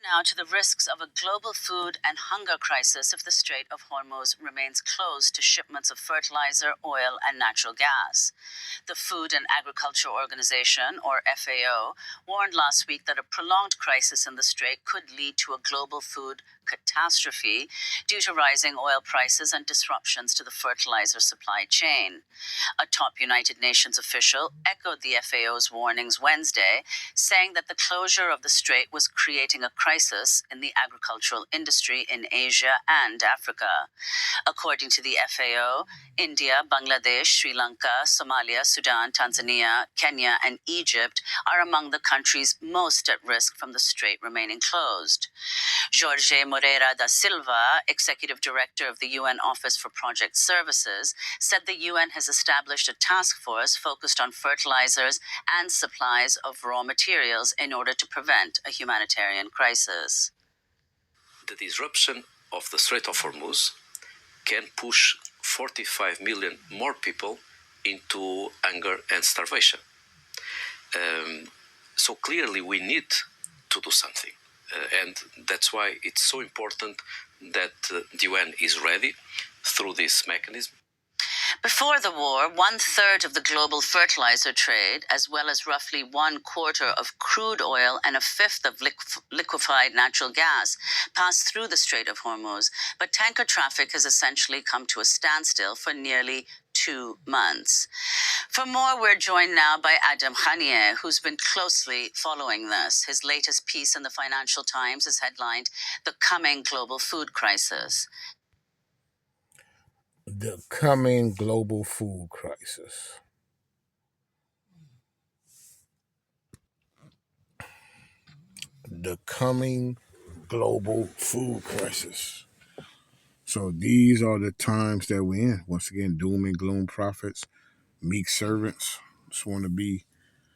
Now to the risks of a global food and hunger crisis if the Strait of Hormuz remains closed to shipments of fertilizer, oil, and natural gas. The Food and Agriculture Organization, or FAO, warned last week that a prolonged crisis in the Strait could lead to a global food catastrophe due to rising oil prices and disruptions to the fertilizer supply chain. A top United Nations official echoed the FAO's warnings Wednesday, saying that the closure of the strait was creating a crisis in the agricultural industry in Asia and Africa. According to the FAO, India, Bangladesh, Sri Lanka, Somalia, Sudan, Tanzania, Kenya, and Egypt are among the countries most at risk from the strait remaining closed. Jorge Moreira da Silva, executive director of the UN Office for Project Services, said the UN has established a task force focused on fertilizers and supplies of raw materials in order to prevent a humanitarian crisis. The disruption of the Strait of Hormuz can push 45 million more people into hunger and starvation. So clearly we need to do something. And that's why it's so important that the UN is ready through this mechanism. Before the war, 1/3 of the global fertilizer trade, as well as roughly 1/4 of crude oil and 1/5 of liquefied natural gas, passed through the Strait of Hormuz, but tanker traffic has essentially come to a standstill for nearly 2 months. For more, we're joined now by Adam Khanieh, who's been closely following this. His latest piece in the Financial Times is headlined "The Coming Global Food Crisis." The coming global food crisis. The coming global food crisis. So these are the times that we're in. Once again, doom and gloom prophets, meek servants. Just want to be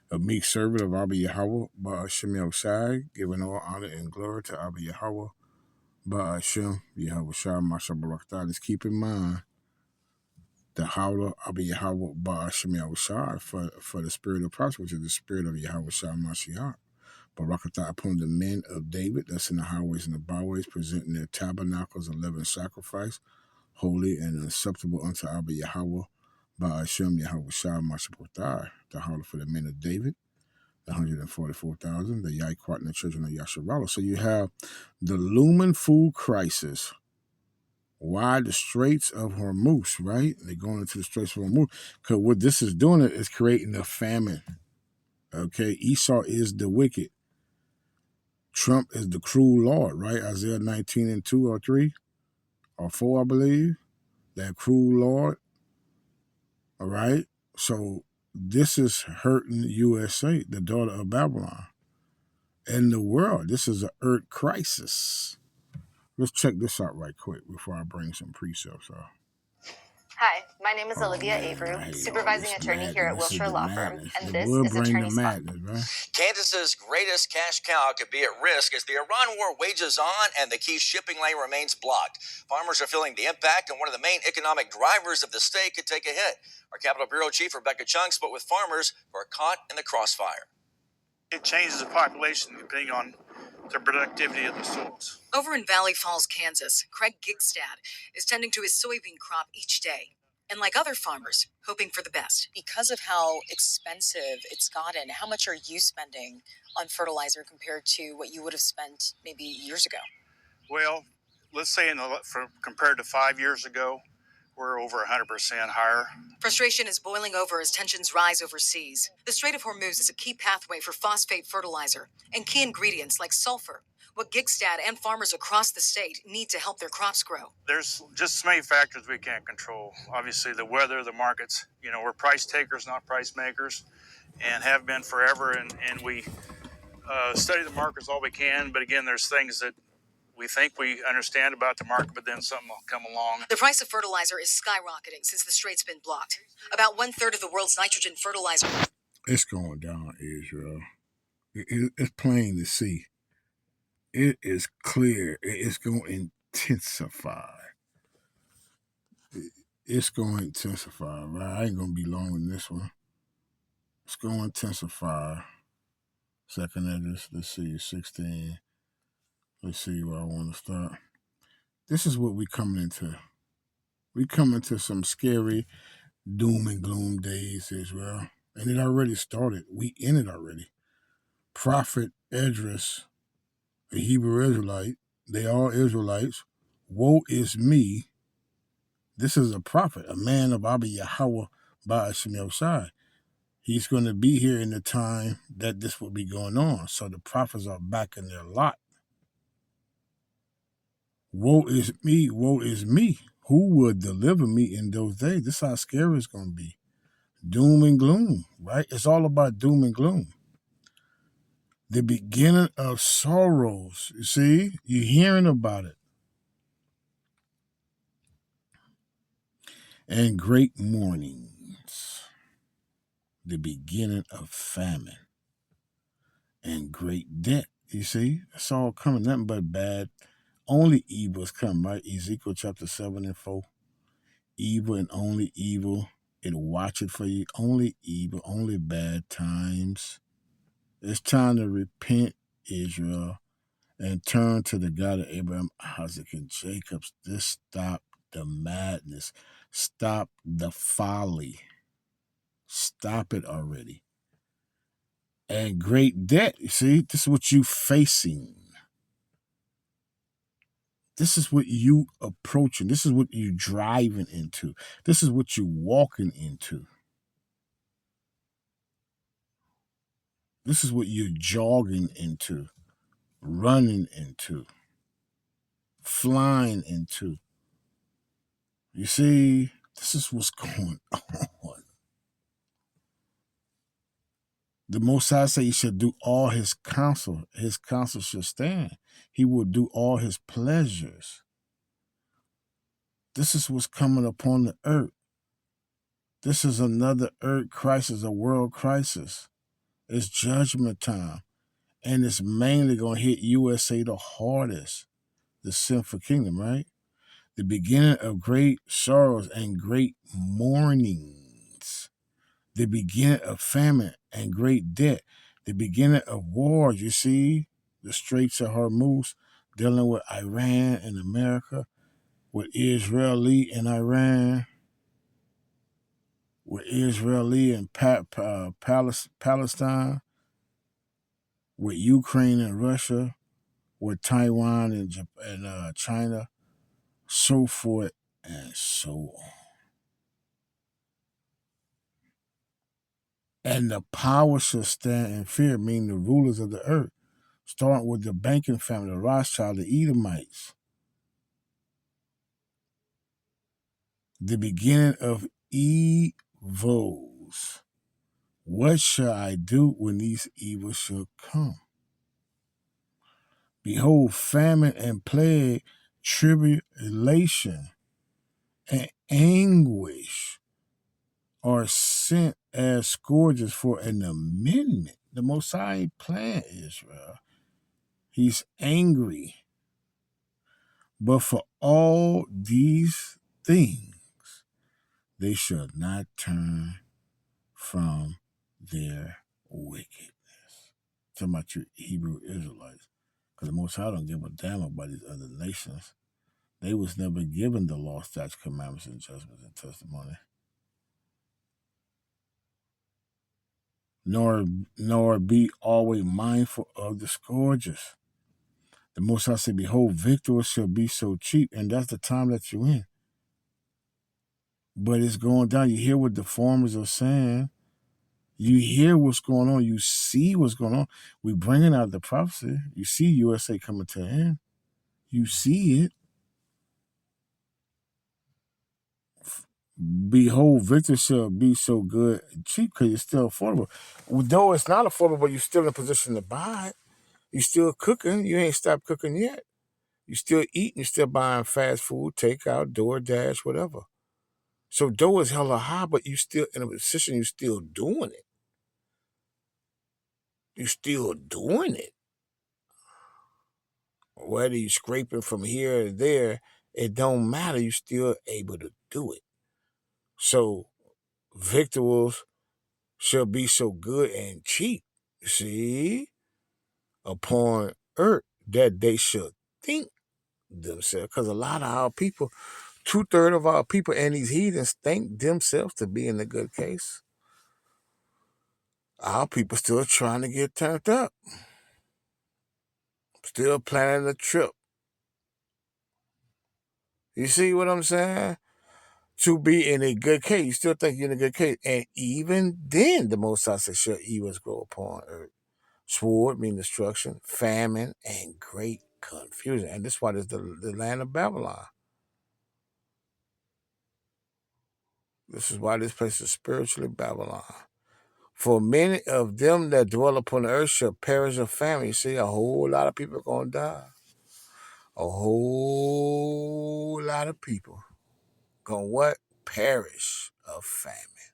a meek servant of Abba Yahweh, Ba'ashem Yahushai, giving all honor and glory to Abba Yahweh, Ba'ashem Yahushai, Masha Barakatah. Just keep in mind the Howler Abba Yahweh, Ba'ashem Yahushai, for the spirit of prophecy, which is the spirit of Yahushai Mashiach. Barakatah upon the men of David, that's in the highways and the byways, presenting their tabernacles and living sacrifice, holy and acceptable unto Abba Yahweh, Ba'ashem Yahushai Mashiach, the Howler for the men of David, the 144,000, the Yaikwat and the children of Yasharallah. So you have the looming food crisis. Why the Straits of Hormuz, right? They're going into the Straits of Hormuz. Because what this is doing is creating a famine. Okay, Esau is the wicked. Trump is the cruel Lord, right? Isaiah 19 and 2 or 3 or 4, I believe. That cruel Lord. All right. So this is hurting USA, the daughter of Babylon. And the world. This is an earth crisis. Let's check this out right quick before I bring some precepts out. Hi, my name is Olivia Avery, supervising attorney here at Wilshire Law Firm, and this is Attorney Spot. Right? Kansas's greatest cash cow could be at risk as the Iran war wages on and the key shipping lane remains blocked. Farmers are feeling the impact, and one of the main economic drivers of the state could take a hit. Our Capitol Bureau Chief Rebecca Chung spoke with farmers who are caught in the crossfire. It changes the population depending on the productivity of the soils. Over in Valley Falls, Kansas, Craig Gigstad is tending to his soybean crop each day. And like other farmers, hoping for the best. Because of how expensive it's gotten, how much are you spending on fertilizer compared to what you would have spent maybe years ago? Well, let's say compared to 5 years ago, we're over 100% higher. Frustration is boiling over as tensions rise overseas. The Strait of Hormuz is a key pathway for phosphate fertilizer and key ingredients like sulfur, what Gigstad and farmers across the state need to help their crops grow. There's just so many factors we can't control. Obviously, the weather, the markets. We're price takers, not price makers, and have been forever. And we study the markets all we can. But again, there's things that we think we understand about the market, but then something will come along. The price of fertilizer is skyrocketing since the strait's been blocked. About 1/3 of the world's nitrogen fertilizer. It's going down, Israel. It's plain to see. It is clear. It's going to intensify. It's going to intensify, right? I ain't going to be long in this one. It's going to intensify. Second edges, let's see, 16. Let's see where I want to start. This is what we coming into. We come into some scary doom and gloom days, Israel. And it already started. We in it already. Prophet Esdras, a Hebrew Israelite, they are Israelites. Woe is me. This is a prophet, a man of Abba Yahweh Ba'ashim Yoshai. He's going to be here in the time that this will be going on. So the prophets are back in their lot. Woe is me, woe is me. Who will deliver me in those days? This is how scary it's going to be. Doom and gloom, right? It's all about doom and gloom. The beginning of sorrows. You see, you're hearing about it. And great mournings. The beginning of famine. And great debt. You see, it's all coming. Nothing but bad. Only evil is coming, right? Ezekiel chapter 7 and 4. Evil and only evil. It'll watch it for you. Only evil, only bad times. It's time to repent, Israel, and turn to the God of Abraham, Isaac, and Jacob. Just stop the madness. Stop the folly. Stop it already. And great debt, you see, this is what you facing. This is what you approaching. This is what you driving into. This is what you walking into. This is what you're jogging into, running into, flying into. You see, this is what's going on. The Most High said he should do all his counsel. His counsel should stand. He will do all his pleasures. This is what's coming upon the earth. This is another earth crisis, a world crisis. It's judgment time. And it's mainly going to hit USA the hardest, the sinful kingdom, right? The beginning of great sorrows and great mournings. The beginning of famine and great debt. The beginning of wars, you see, the Straits of Hormuz, dealing with Iran and America, with Israeli and Iran, with Israeli and Palestine, with Ukraine and Russia, with Taiwan and China, so forth and so on. And the power shall stand in fear, meaning the rulers of the earth, starting with the banking family, the Rothschild, the Edomites. The beginning of evils. What shall I do when these evils shall come? Behold, famine and plague, tribulation, and anguish are sent as scourges for an amendment. The Most High ain't playing Israel. He's angry. But for all these things, they shall not turn from their wickedness. Talking about you Hebrew Israelites. Because the Most High don't give a damn about these other nations. They was never given the law, statutes, commandments, and judgments and testimony. Nor be always mindful of the scourges. The Most High said, behold, victuals shall be so cheap, and that's the time that you're in. But it's going down. You hear what the farmers are saying. You hear what's going on. You see what's going on. We bringing out the prophecy. You see USA coming to an end. You see it. Behold, victor shall be so good and cheap because it's still affordable. Though it's not affordable, but you're still in a position to buy it. You're still cooking. You ain't stopped cooking yet. You're still eating. You're still buying fast food, takeout, DoorDash, whatever. So dough is hella high, but you still in a position, you're still doing it. You're still doing it. Whether you're scraping from here or there, it don't matter. You're still able to do it. So victuals shall be so good and cheap, see, upon earth that they shall think themselves, because a lot of our people, 2/3 of our people and these heathens think themselves to be in the good case. Our people still trying to get turned up, still planning a trip. You see what I'm saying? To be in a good case, you still think you're in a good case, and even then, the Most High said, "Shall evils grow upon earth." Sword mean destruction, famine, and great confusion, and this is why there's the land of Babylon. This is why this place is spiritually Babylon. For many of them that dwell upon the earth shall perish of famine. You see, a whole lot of people are going to die. A whole lot of people going to what? Perish of famine.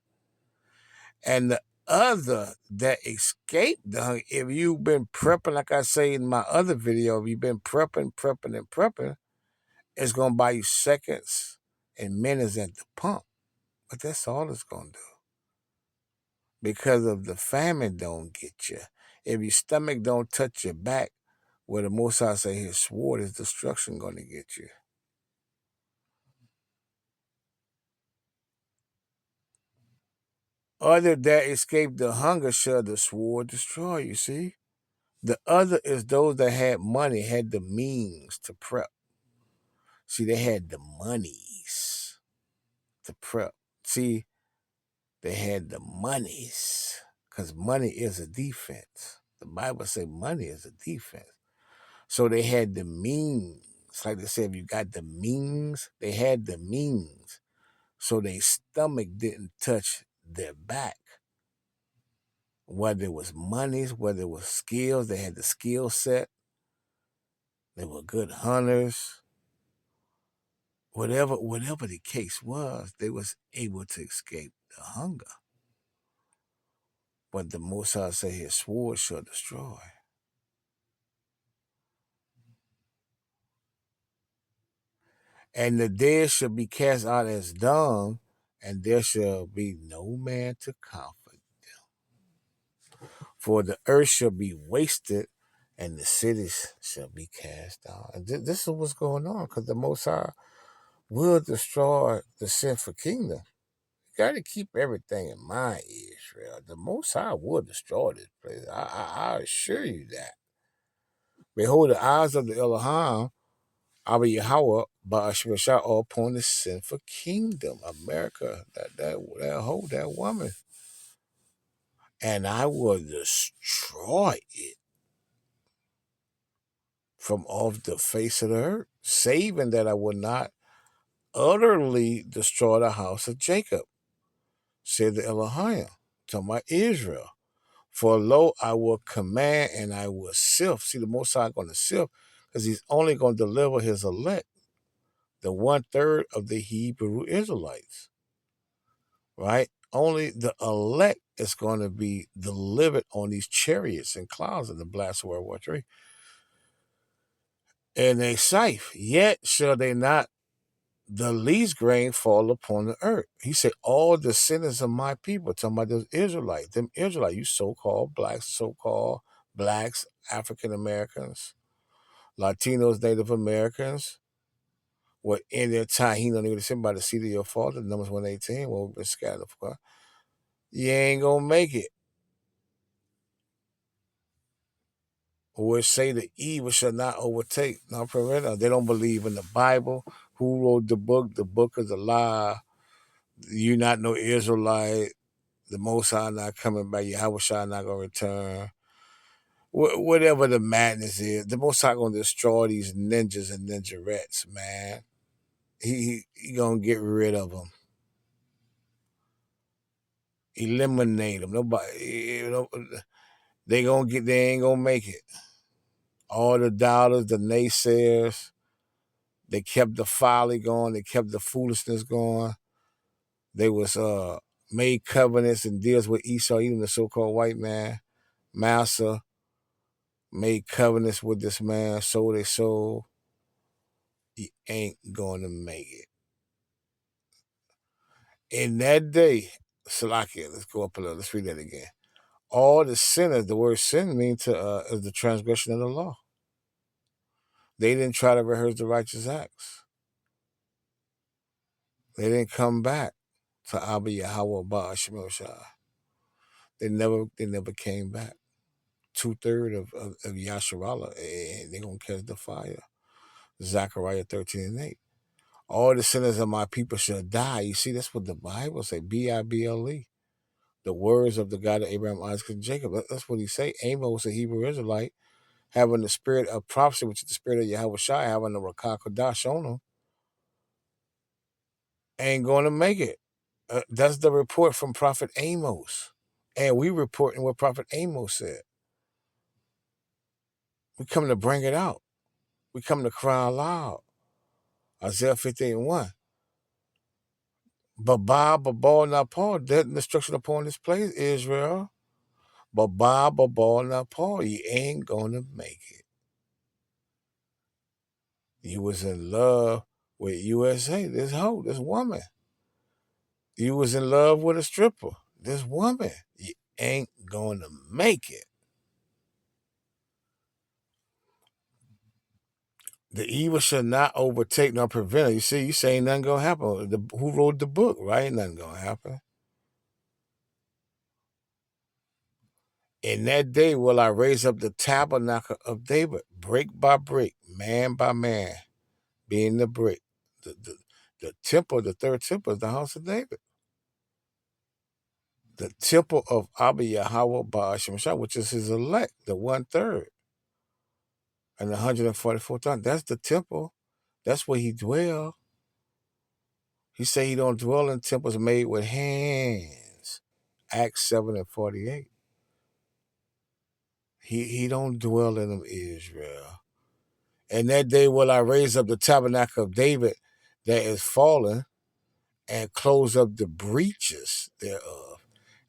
And the other that escaped the hunger, if you've been prepping, like I say in my other video, if you've been prepping, it's going to buy you seconds and minutes at the pump. But that's all it's going to do. Because of the famine don't get you. If your stomach don't touch your back, where the Most High say his sword is destruction going to get you. Other that escaped the hunger shall the sword destroy, you see? The other is those that had money, had the means to prep. See, they had the monies to prep. See, they had the monies, because money is a defense. The Bible says money is a defense. So they had the means. Like they said, if you got the means, they had the means. So their stomach didn't touch their back. Whether it was monies, whether it was skills, they had the skill set. They were good hunters. Whatever the case was, they was able to escape the hunger. But the Most High said his sword shall destroy. And the dead shall be cast out as dung, and there shall be no man to comfort them. For the earth shall be wasted, and the cities shall be cast down. And this is what's going on, because the Most High will destroy the sinful kingdom. You got to keep everything in mind, Israel. The Most High will destroy this place. I assure you that. Behold, the eyes of the Elohim, Abba Yahweh, Ba'ashmashah, are upon the sinful kingdom, America, that woman. And I will destroy it from off the face of the earth, saving that I will not utterly destroy the house of Jacob, said the Elohim, to my Israel. For lo, I will command and I will sift. See, the Most High going to sift, because he's only going to deliver his elect, the 1/3 of the Hebrew Israelites, right? Only the elect is going to be delivered on these chariots and clouds in the blast of World War III. And a scythe, yet shall they not the least grain fall upon the earth. He said, all the sinners of my people, talking about those Israelites, you so-called blacks, African Americans, Latinos, Native Americans, what in their time, he don't even say by the seed of your father, Numbers 118, well, we've been scattered. You ain't gonna make it. Or say the evil shall not overtake, not prevent. They don't believe in the Bible. Who wrote the book? The book is a lie. You not no Israelite. The Most High not coming back. Yahweh Shai not gonna return. Whatever the madness is, the Most High gonna destroy these ninjas and ninjarettes, man. He gonna get rid of them. Eliminate them. Nobody, they ain't gonna make it. All the doubters, the naysayers, they kept the folly going. They kept the foolishness going. They was made covenants and deals with Esau, even the so-called white man, Massa, made covenants with this man, sold their soul. He ain't going to make it. In that day, Salakia, let's go up a little. Let's read that again. All the sinners, the word sin means is the transgression of the law. They didn't try to rehearse the righteous acts. They didn't come back to Abba Yahweh Ba'ashim Shah. They never came back. 2/3 of Yasharallah, and they're going to catch the fire. Zechariah 13:8. All the sinners of my people shall die. You see, that's what the Bible say. Bible. The words of the God of Abraham, Isaac, and Jacob. That's what he say. Amos, a Hebrew Israelite, having the spirit of prophecy, which is the spirit of Yahweh Shai, having the Rakah Kodash on him, ain't going to make it. That's the report from Prophet Amos. And we reporting what Prophet Amos said. We come to bring it out. We come to cry aloud. Isaiah 58:1. Babal, not Paul, death and destruction upon this place, Israel. Babal, not Paul, you ain't gonna make it. You was in love with USA, this hoe, this woman. You was in love with a stripper, this woman. You ain't gonna make it. The evil shall not overtake nor prevent it. You see, you saying nothing gonna happen. Who wrote the book, right? Nothing gonna happen. In that day will I raise up the tabernacle of David, brick by brick, man by man, being the brick. The temple, the third temple is the house of David. The temple of Abba Yahweh Ba'ashim Shah, which is his elect, the 1/3. And 144,000. That's the temple. That's where he dwell. He say he don't dwell in temples made with hands. Acts 7:48. He don't dwell in them, Israel. And that day will I raise up the tabernacle of David that is fallen and close up the breaches thereof.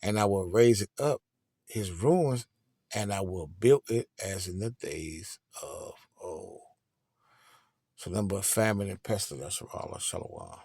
And I will raise it up, his ruins, and I will build it as in the days of old. So number famine and pestilence, Shalom.